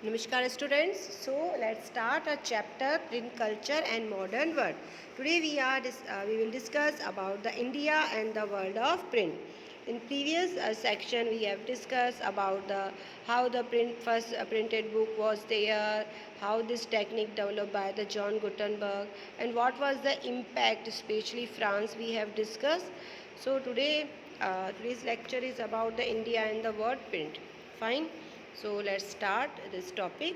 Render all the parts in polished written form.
Namaskar students. So let's start our chapter print culture and modern world. Today we will discuss about the India and the world of print. In previous section we have discussed about the how the first printed book was there, how this technique developed by the John Gutenberg, and what was the impact, especially France we have discussed. So today's lecture is about the India and the world print. Fine. So let's start this topic.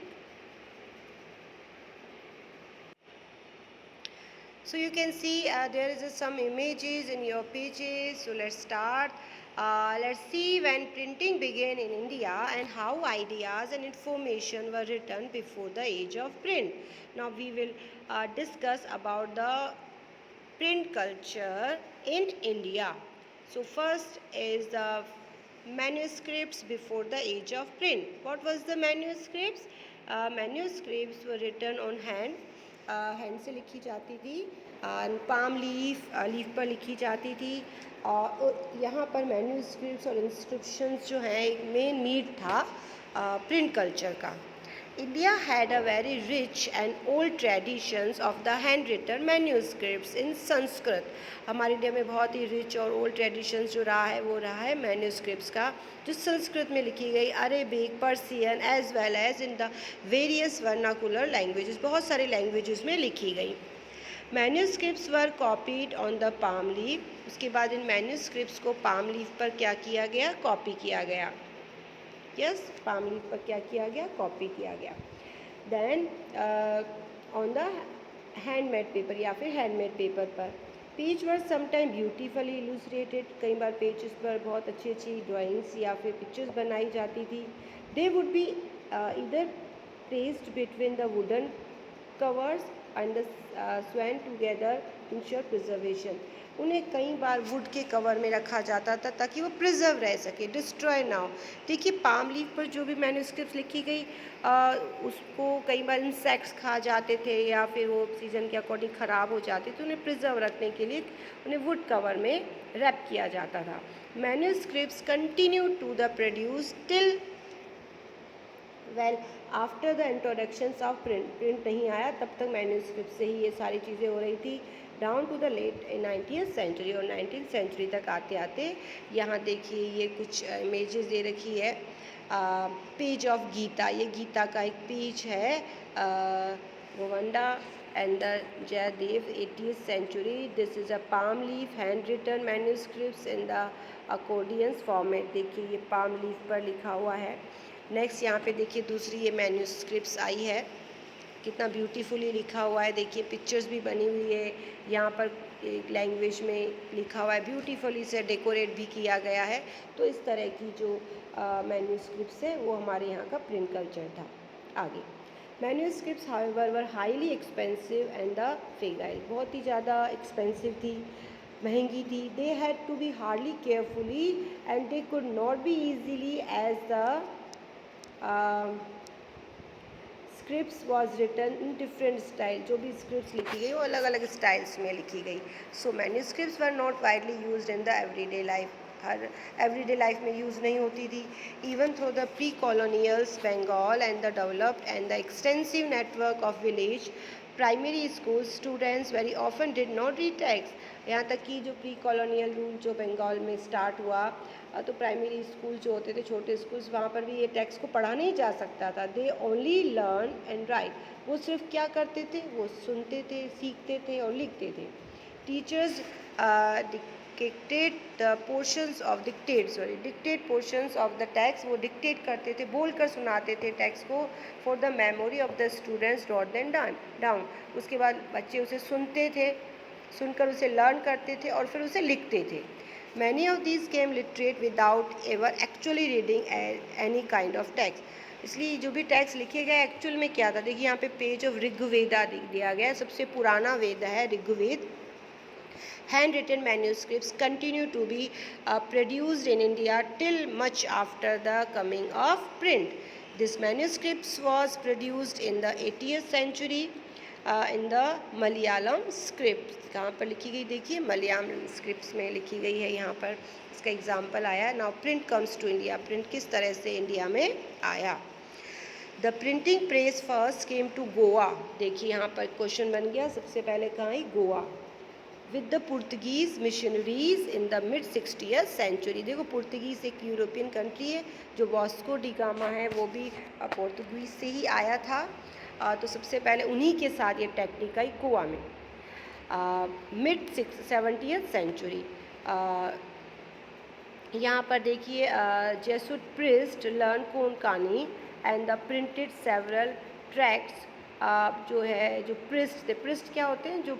So you can see there is some images in your pages. So let's start. Let's see when printing began in India and how ideas and information were written before the age of print. Now we will discuss about the print culture in India. So first is the manuscripts before the age of print. What was the manuscripts? Manuscripts were written on hand. Hand से लिखी जाती थी, palm leaf पर लिखी जाती थी। और यहाँ पर मैन्यूस्क्रिप्ट्स और इंस्क्रिप्शंस जो हैं एक मेन नीड था प्रिंट कल्चर का। India had a very rich and old traditions of the handwritten manuscripts in Sanskrit. हमारे इंडिया में बहुत ही रिच और ओल्ड ट्रेडिशंस जो रहा है वो रहा है मैन्यूस्क्रिप्ट्स का, जो संस्कृत में लिखी गई, Arabic, Persian as well as in the various vernacular languages, बहुत सारे लैंग्वेजेस में लिखी गई। Manuscripts were copied on the palm leaf. उसके बाद इन मैन्यूस्क्रिप्ट्स को पाम लीफ पर क्या किया गया? कॉपी किया गया। यस, पाम लीफ पर क्या किया गया? कॉपी किया गया। Then on the handmade paper या फिर हैंडमेड पेपर पर page were sometime beautifully illustrated. कई बार पेजेस पर बहुत अच्छी अच्छी ड्राइंग्स या फिर पिक्चर्स बनाई जाती थी। दे वुड बी इधर placed between the wooden covers and the swan together ensure preservation. उन्हें कई बार वुड के कवर में रखा जाता था ताकि वो प्रिजर्व रह सके, डिस्ट्रॉय ना हो। देखिए पाम लीफ पर जो भी मैन्यूस्क्रिप्ट लिखी गई उसको कई बार इंसेक्ट्स खा जाते थे या फिर वो सीजन के अकॉर्डिंग ख़राब हो जाते थे। उन्हें प्रिजर्व रखने के लिए उन्हें वुड कवर में रैप किया जाता था। Manuscripts continue to the produce till well after the introductions of print नहीं आया तब तक मैन्यूस्क्रिप्ट से ही ये सारी चीज़ें हो रही थी, down to the late 19th century. और 19th सेंचुरी तक आते आते यहाँ देखिए ये कुछ इमेजेस दे रखी है। पेज ऑफ गीता, ये गीता का एक पेज है। Govinda and the Jaydev 80th century. This is a palm leaf hand written manuscripts in the accordions format. देखिए ये पाम लीफ पर लिखा हुआ है। नेक्स्ट यहाँ पे देखिए दूसरी ये मैन्यूस्क्रिप्ट्स आई है, कितना ब्यूटीफुली लिखा हुआ है। देखिए पिक्चर्स भी बनी हुई है, यहाँ पर एक लैंग्वेज में लिखा हुआ है, ब्यूटीफुली से डेकोरेट भी किया गया है। तो इस तरह की जो मैन्यूस्क्रिप्ट्स है वो हमारे यहाँ का प्रिंट कल्चर था। आगे manuscripts however were highly expensive and the fragile, बहुत ही ज़्यादा एक्सपेंसिव थी, महंगी थी। They had to be hardly carefully and they could not be easily as the scripts was written in different style. जो भी स्क्रिप्ट्स लिखी गई वो अलग अलग स्टाइल्स में लिखी गई। So manuscripts were not widely used in the everyday life, हर एवरीडे लाइफ में यूज़ नहीं होती थी। Even through the pre colonials Bengal and the developed and the extensive network of village primary school students very often did not read text. यहाँ तक कि जो pre colonial rule जो बंगाल में स्टार्ट हुआ तो प्राइमरी स्कूल जो होते थे, छोटे स्कूल्स, वहाँ पर भी ये टेक्स्ट को पढ़ा नहीं जा सकता था। They only learn and right, वो सिर्फ क्या करते थे? वो सुनते थे, सीखते थे और लिखते थे। Teachers dictate portions of the text, वो डिक्टेट करते थे, बोल कर सुनाते थे टेक्स्ट को। For the memory of the students dot then down, उसके बाद बच्चे उसे सुनते थे, सुनकर उसे लर्न करते थे और फिर उसे लिखते थे। Many of these came literate without ever actually reading any kind of text. इसलिए जो भी टेक्स्ट लिखे गए एक्चुअल में क्या था? देखिए यहाँ पे पेज ऑफ ऋग्वेदा दिया गया है, सबसे पुराना वेद है Rigveda. Hand written manuscripts continue to be produced in India till much after the coming of print. This manuscripts was produced in the 80th century in the Malayalam script. कहाँ पर लिखी गई? देखिए मलयालम स्क्रिप्ट्स में लिखी गई है। यहाँ पर इसका एग्जाम्पल आया। Now print comes to India, print किस तरह से इंडिया में आया। The printing press first came to Goa. देखिए यहाँ पर क्वेश्चन बन गया, सबसे पहले कहाँ है, Goa. With the Portuguese missionaries in the mid 60th century. देखो पुर्तगीज एक यूरोपियन कंट्री है, जो वास्को डी गामा है वो भी पोर्तुगीज से ही आया था। तो सबसे पहले उन्हीं के साथ ये टेक्निक आई गोवा में, मिड 70th सेंचुरी। यहाँ पर देखिए Jesuit priest learn Konkani and the printed several tracts. जो है जो प्रिस्ट थे, प्रिस्ट क्या होते हैं, जो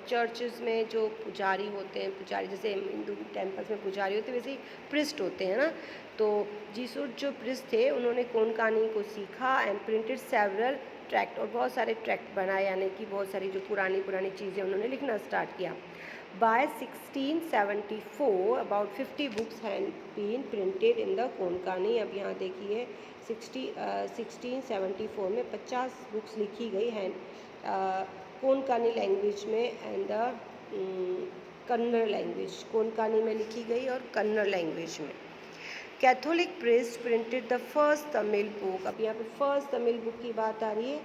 चर्चेस में जो पुजारी होते हैं, पुजारी जैसे हिंदू टेम्पल्स में पुजारी होते हैं वैसे ही प्रिस्ट होते हैं ना। तो जीसुट जो प्रिस्ट थे उन्होंने कोंकणी को सीखा एंड प्रिंटेड सेवरल ट्रैक्ट, और बहुत सारे ट्रैक्ट बनाए, यानी कि बहुत सारी जो पुरानी चीज़ें उन्होंने लिखना स्टार्ट किया। By 1674 about 50 books had been printed in the Konkani. अब यहाँ देखिए 1674 में 50 बुक्स लिखी गई हैं कोंकणी लैंग्वेज में and the Kannada language, Konkani में लिखी गई और कन्नड़ लैंग्वेज में। Catholic priest printed the first Tamil book. अब यहाँ पे फर्स्ट तमिल बुक की बात आ रही है।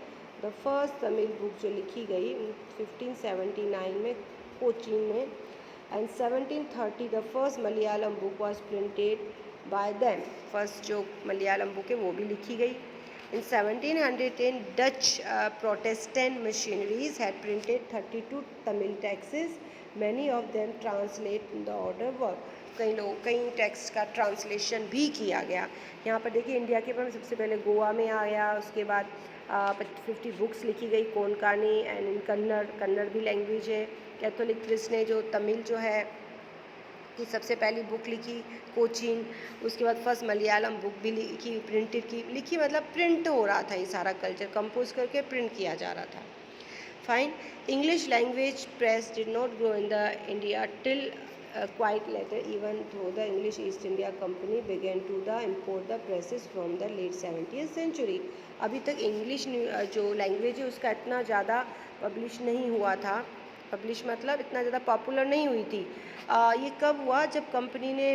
द फर्स्ट तमिल बुक जो लिखी गई 1579 में कोचीन में, and 1730 the first Malayalam book was printed by them. First जो मलयालम बुक है वो भी लिखी गई। इन 1710 Dutch Protestant missionaries had printed 32 Tamil Texas, many of them translate in the order work. कई टेक्स्ट का ट्रांसलेशन भी किया गया। यहाँ पर देखिए इंडिया के पर सबसे पहले गोवा में आया, उसके बाद 50 बुक्स लिखी गई कोंकणी एंड इन कन्नड़ भी लैंग्वेज है। कैथोलिक प्रीस्ट ने जो तमिल जो है कि सबसे पहली बुक लिखी कोचीन, उसके बाद फर्स्ट मलयालम बुक भी लिखी मतलब प्रिंट हो रहा था, ये सारा कल्चर कंपोज करके प्रिंट किया जा रहा था। Fine. English language press did not grow in the India till quite later, even though the English East India Company began to import the presses from the late 70th century। अभी तक English जो language है उसका इतना ज़्यादा publish नहीं हुआ था, पब्लिश मतलब इतना ज़्यादा पॉपुलर नहीं हुई थी। ये कब हुआ, जब कंपनी ने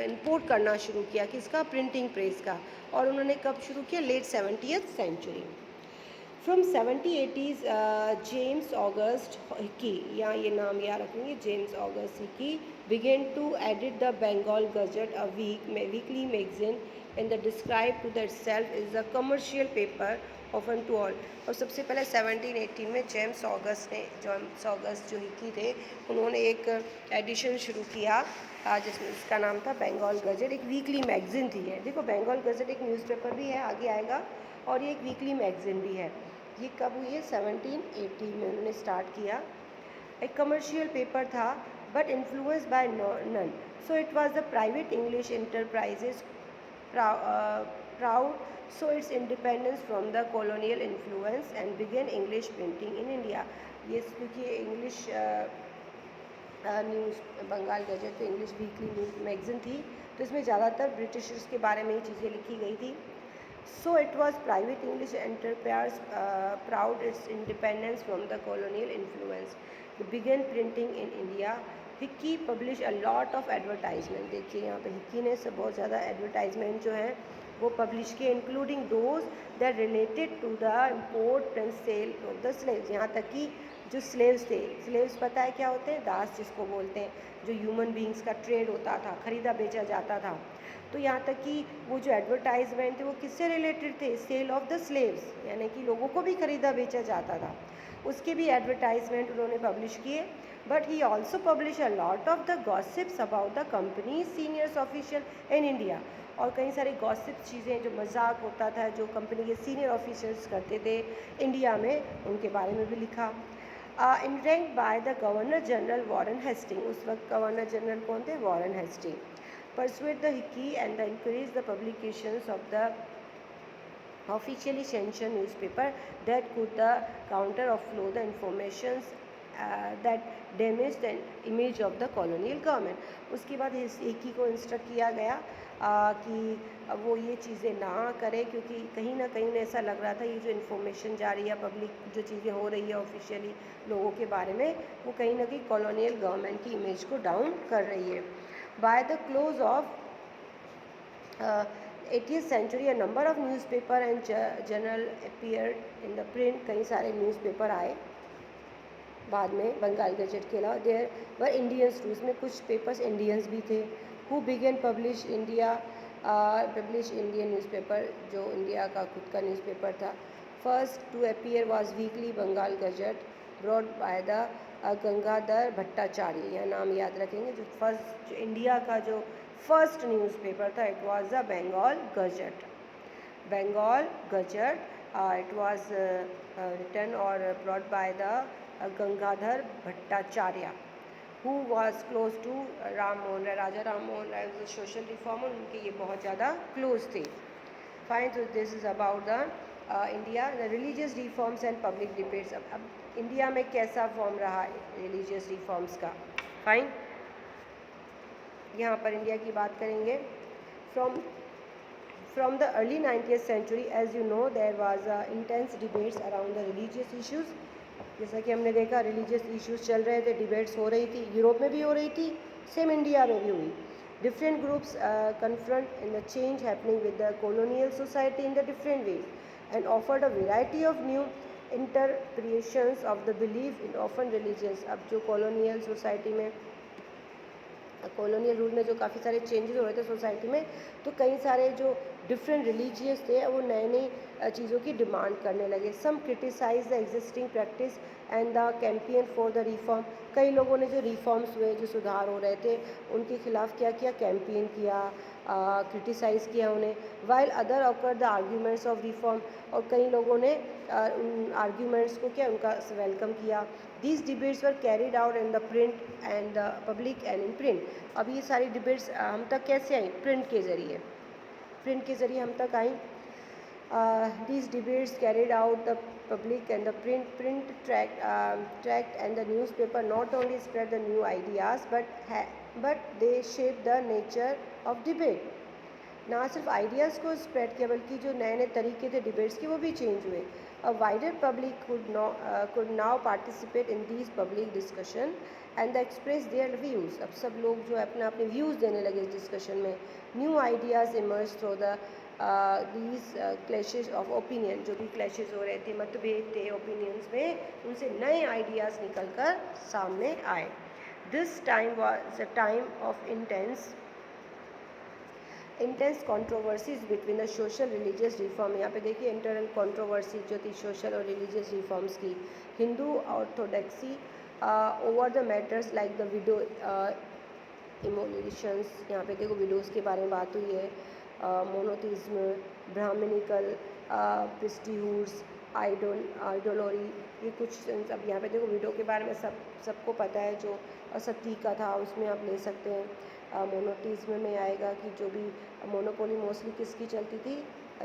इंपोर्ट करना शुरू किया किसका, प्रिंटिंग प्रेस का, और उन्होंने कब शुरू किया, late 70th century. From 1780s James August Hicky, यहाँ ये नाम याद रखेंगे, James August Hicky began to edit the Bengal Gazette, a weekly magazine, and the described to the itself is a commercial paper open to all। और सबसे पहले 1718 में James August जो हिकी थे उन्होंने एक एडिशन शुरू किया जिसमें इसका नाम था बंगाल गजेट, एक वीकली मैगजीन थी। है देखो बंगाल गजेट एक न्यूज़पेपर भी है, आगे आएगा, और ये एक वीकली मैगजीन भी है। ये कब हुई है, 1718 में उन्होंने स्टार्ट किया। एक कमर्शियल पेपर था but influenced by none, so it was the private English enterprises proud so its independence from the colonial influence and began English printing in India। ये देखिए इंग्लिश न्यूज़ बंगाल गजेट तो English weekly news magazine थी, तो इसमें ज़्यादातर Britishers के बारे में ही चीज़ें लिखी गई थी। So it was private English enterprise proud its independence from the colonial influence, it began printing in India। Hickey publish a lot of advertisement. देखिए यहाँ पे हिक्की ने सब बहुत ज़्यादा एडवर्टाइजमेंट जो है वो पब्लिश किए, including those that related to the import and sale of the slaves. यहाँ तक कि जो स्लेव्स थे, स्लेव्स पता है क्या होते हैं, दास जिसको बोलते हैं, जो ह्यूमन बींग्स का ट्रेड होता था, ख़रीदा बेचा जाता था। तो यहाँ तक कि वो जो एडवर्टाइजमेंट थे वो किससे रिलेटेड थे, सेल ऑफ द स्लेव्स, यानी कि लोगों को भी ख़रीदा बेचा जाता था, उसके भी एडवर्टाइजमेंट उन्होंने पब्लिश किए। But he also publish a lot of the gossips about the company seniors official in India. और कई सारी गॉसिप चीज़ें जो मजाक होता था जो कंपनी के सीनियर ऑफिसर्स करते थे इंडिया में, उनके बारे में भी लिखा। In rank by the governor general Warren Hastings, उस वक्त गवर्नर जनरल कौन थे, Warren Hastings. Persuade the Hicky and the encourage the publications of the officially sanctioned newspaper that could the counter of flow the informations that damage the image of the colonial government। उसके बाद Hickey को instruct किया गया कि वो ये चीज़ें ना करे, क्योंकि कहीं ना कहीं ऐसा लग रहा था ये जो इन्फॉर्मेशन जा रही है, पब्लिक जो चीज़ें हो रही है ऑफिशियली लोगों के बारे में, वो कहीं ना कहीं कॉलोनियल गवर्नमेंट की इमेज को डाउन कर रही है। By the close of 80th century a number of newspaper and journal appeared in the print. कई सारे न्यूज़पेपर आए बाद में बंगाल गजट के अलावा. देयर वर इंडियंस टू, उसमें कुछ पेपर्स इंडियंस भी थे. Who began publish Indian newspaper, जो इंडिया का खुद का न्यूज़पेपर था. First to appear was weekly Bengal gazette brought by the Gangadhar Bhattacharya. यह नाम याद रखेंगे. जो इंडिया का जो फर्स्ट न्यूज़पेपर था, it was the Bengal gazette. Bengal gazette, it was written और brought by the Gangadhar Bhattacharya, who was close to Ram Mohan Rai. Raja Ram Mohan Rai was a social reformer. उनके ये बहुत ज़्यादा क्लोज थे. फाइन. तो this is about the India, the religious reforms and public debates. अब India में कैसा फॉर्म रहा रिलीजियस रिफॉर्म्स का. फाइन. यहाँ पर इंडिया की बात करेंगे. From the early 90th century, as you know, there was intense debates around the religious issues. जैसा कि हमने देखा रिलीजियस इश्यूज़ चल रहे थे, डिबेट्स हो रही थी. यूरोप में भी हो रही थी, सेम इंडिया में भी हुई. Different groups confront in the change happening with the colonial society in the different ways and offered a variety of new interpretations of the belief in often religions. अब जो कॉलोनियल सोसाइटी में, colonial rule में जो काफ़ी सारे changes हो रहे थे सोसाइटी में, तो कई सारे जो डिफरेंट रिलीजियस थे वो नए नई चीज़ों की डिमांड करने लगे. Some criticise the existing practice and the campaign for the reform. कई लोगों ने जो रिफॉर्म्स हुए, जो सुधार हो रहे थे, उनके खिलाफ क्या किया, कैंपेन किया, क्रिटिसाइज़ किया उन्हें. While other occur the arguments of reform, और कई लोगों ने उन आर्ग्यूमेंट्स को क्या, उनका वेलकम किया. These debates were carried out in the print and the public and in print. अब ये सारी डिबेट्स हम तक कैसे आई, प्रिंट के ज़रिए. प्रिंट के ज़रिए हम तक आई. These debates carried out the public and the print tract and the newspaper not only spread the new ideas but they shaped the nature of debate. ना सिर्फ आइडियाज़ को स्प्रेड किया बल्कि जो नए नए तरीके थे डिबेट्स के वो भी चेंज हुए. A wider public could now participate in these public discussion and express their views. अब सब लोग जो है अपने अपने व्यूज़ देने लगे इस डिस्कशन में. New ideas emerge through the these clashes of opinion. जो भी क्लैशेस हो रहे थे, मतभेद थे ओपिनियंस में, उनसे नए आइडियाज़ निकल कर सामने आए. This time was a time of intense controversies between the social religious reform. यहाँ पे देखिए इंटरनल कंट्रोवर्सी जो थी सोशल और रिलीजियस रिफॉर्म्स की. Hindu orthodoxy over the matters like the widow immolations. यहाँ पे देखो विडोज़ के बारे में बात हुई है. मोनोथिज्म, ब्राह्मणिकल प्रिस्टीहूड्स, आइडोलरी, ये कुछ. अब यहाँ पे देखो विडो के बारे में सबको पता है. जो सती का था उसमें आप ले सकते हैं. मोनोथिज्म में आएगा कि जो भी मोनोपोली मोस्टली किसकी चलती थी,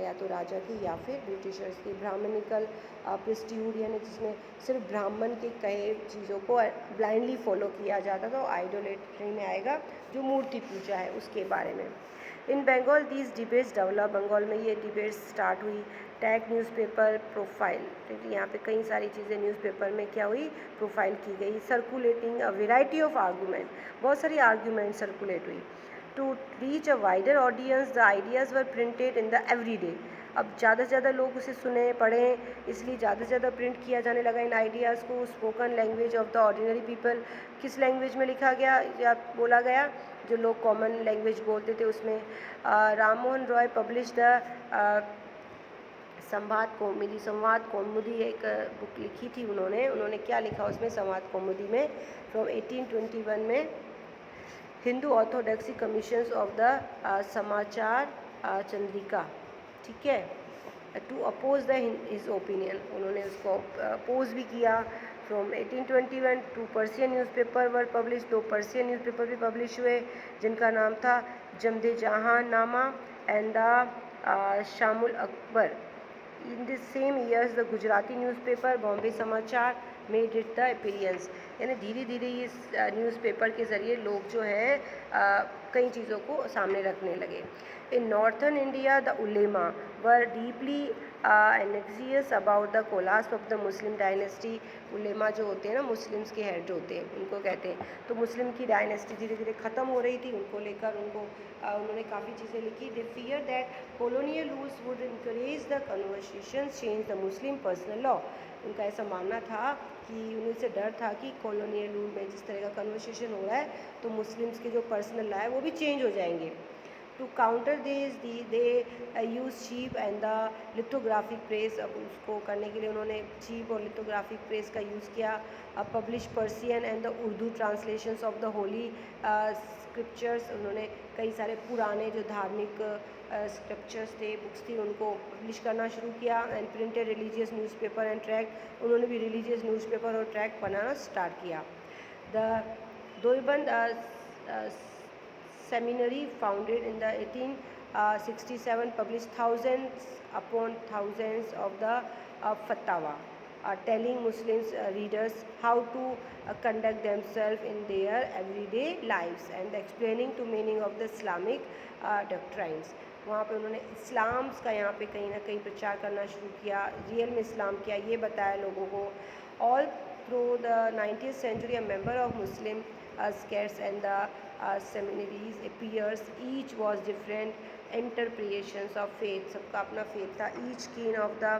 या तो राजा की या फिर ब्रिटिशर्स की. ब्राह्मणिकल प्रिस्टीहूड यानी जिसमें सिर्फ ब्राह्मण के कहे चीज़ों को ब्लाइंडली फॉलो किया जाता था. आइडोलेट्री में आएगा जो मूर्ति पूजा है उसके बारे में. In Bengal these debates develop. Bengal में ये डिबेट्स स्टार्ट हुई. टैग न्यूज़पेपर प्रोफाइल, क्योंकि यहाँ पे कई सारी चीज़ें न्यूज़पेपर में क्या हुई, प्रोफाइल की गई. Circulating a variety of argument, बहुत सारी आर्गूमेंट सर्कुलेट हुई. To reach a wider audience the ideas were printed in the everyday. अब ज़्यादा से ज़्यादा लोग उसे सुने पढ़ें, इसलिए ज़्यादा से ज़्यादा प्रिंट किया जाने लगा इन आइडियाज़ को. Spoken language of the ordinary people, किस लैंग्वेज में लिखा गया या बोला गया, जो लोग कॉमन लैंग्वेज बोलते थे उसमें. राम मोहन रॉय पब्लिश द संवाद कौमुदी एक बुक लिखी थी उन्होंने क्या लिखा उसमें, संवाद कौमुदी में, फ्रॉम 1821 में. Hindu orthodoxy commissions of the Samachar Chandrika, ठीक है, to oppose the his opinion. उन्होंने उसको अपोज भी किया. From 1821 to Persian newspaper were publish. 2 Persian newspaper भी पब्लिश हुए जिनका नाम था Jame Jahan Nama and the Shamsul Akbar. In the same years the Gujarati newspaper Bombay Samachar made it the appearance. यानी धीरे धीरे इस न्यूज़पेपर के ज़रिए लोग जो है कई चीज़ों को सामने रखने लगे. In northern India, the ulema were deeply anxious about the collapse of the Muslim dynasty. उलेमा जो होते हैं ना, मुस्लिम्स के हेड जो होते हैं, उनको कहते हैं। तो मुस्लिम की डायनेस्टी धीरे धीरे ख़त्म हो रही थी, उनको लेकर उन्होंने काफ़ी चीज़ें लिखी। दे fear that colonial rules would encourage the conversations, change the Muslim personal law. उनका ऐसा मानना था कि उन्हें से डर था कि कॉलोनियल रूल में जिस तरह का कन्वर्सेशन हो रहा है तो मुस्लिम्स के जो पर्सनल लॉ है वो भी चेंज हो जाएंगे। To counter this they use cheap and the lithographic press. अब उसको करने के लिए उन्होंने चीप और लिथोग्राफिक प्रेस का यूज़ किया। Publish Persian and the Urdu translations of the holy scriptures. उन्होंने कई सारे पुराने जो धार्मिक स्क्रिप्चर्स थे, बुक्स थी, उनको पब्लिश करना शुरू किया। And printed religious newspaper and track. उन्होंने भी रिलीजियस न्यूज़पेपर और ट्रैक बनाना स्टार्ट किया। The Deoband seminary founded in the 1867 published thousands upon thousands of the fatwa, telling Muslims readers how to conduct themselves in their everyday lives and explaining to meaning of the Islamic doctrines. वहाँ पे उन्होंने Islam's का यहाँ पे कहीं ना कहीं प्रचार करना शुरू किया, रियल में इस्लाम क्या ये बताया लोगों को। All through the 19th century a member of Muslim scarce and the seminaries appears, each was different interpretations of faith. सबका अपना faith था। each keen of the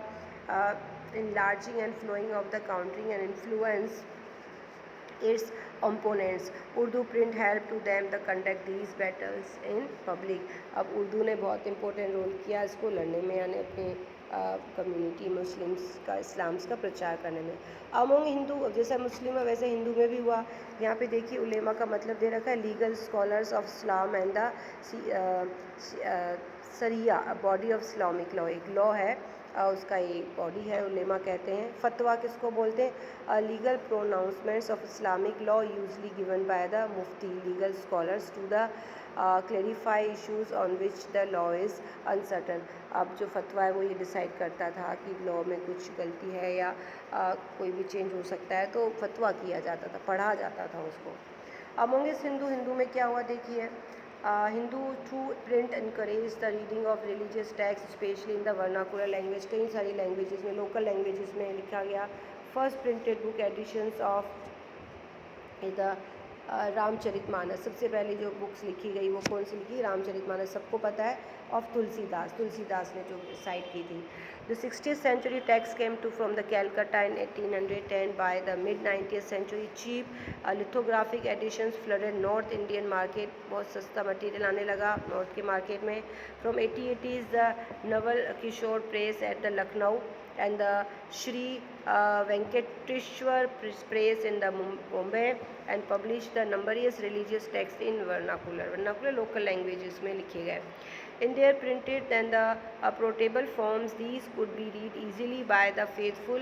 enlarging and flowing of the countering and influence its opponents. Urdu print help to them the conduct these battles in public. अब उर्दू ने बहुत important role किया इसको लड़ने में, यानी अपने कम्युनिटी मुस्लिम्स का इस्लाम्स का प्रचार करने में। अमोंग हिंदू, जैसा मुस्लिम है वैसे हिंदू में भी हुआ। यहाँ पे देखिए उलेमा का मतलब दे रखा है legal scholars of Islam and the सरिया, बॉडी ऑफ इस्लामिक लॉ। एक लॉ है उसका ये बॉडी है, उलेमा कहते हैं। फतवा किसको बोलते हैं? Legal pronouncements of Islamic law usually given by the mufti legal scholars to the clarify issues on which the law is uncertain. अब जो फतवा है वो ये डिसाइड करता था कि लॉ में कुछ गलती है या कोई भी चेंज हो सकता है, तो फतवा किया जाता था, पढ़ा जाता था उसको। अमोंगेस्ट हिंदू में क्या हुआ देखिए, Hindu through print encourage the reading of religious text specially in the vernacular language. कई सारी लैंग्वेजेस में, लोकल लैंग्वेजेस में लिखा गया। First printed book editions of the Ramcharitmanas. सबसे पहले जो बुक्स लिखी गई वो कौन सी लिखी? रामचरितमानस, सबको पता है। ऑफ तुलसीदास ने जो साइट की थी। The 60th century text came to from the Calcutta in 1810. By the mid 90th century cheap lithographic editions flooded North Indian market. बहुत सस्ता मटेरियल आने लगा नॉर्थ के मार्केट में। From 1880s the Naval Kishore Press at the Lucknow and the Shri Venkateshwar Press in the Bombay and published the numerous religious texts in vernacular local languages में लिखे गए। In their printed and the portable forms, these could be read easily by the faithful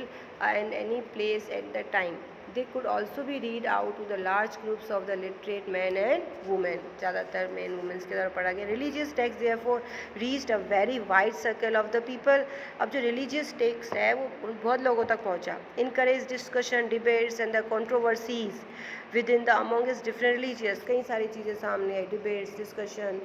in any place at the time. They could also be read out to the large groups of the literate men and women. ज़्यादातर men women's के द्वारा पढ़ा गया। Religious text therefore reached a very wide circle of the people. अब जो religious text है वो बहुत लोगों तक पहुँचा। Encourage discussion, debates and the controversies within the amongst different religions. कई सारी चीज़ें सामने आई, debates, discussion,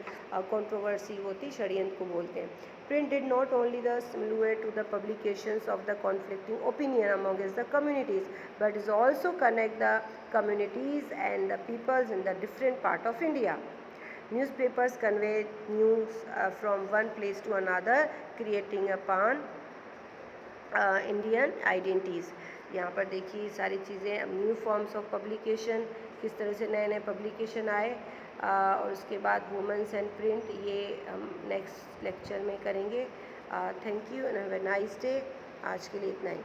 controversy होती षड्यंत्र को बोलते हैं। Print did not only the stimulate to the publications of the conflicting opinion amongst the communities, but is also connect the communities and the peoples in the different part of India. Newspapers convey news from one place to another, creating a pan Indian identities. यहाँ पर देखिए सारी चीज़ें, new forms of publication, किस तरह से नए नए पब्लिकेशन आए, और उसके बाद वुमेंस एंड प्रिंट, ये हम नेक्स्ट लेक्चर में करेंगे। Thank you and have a nice day. आज के लिए इतना ही।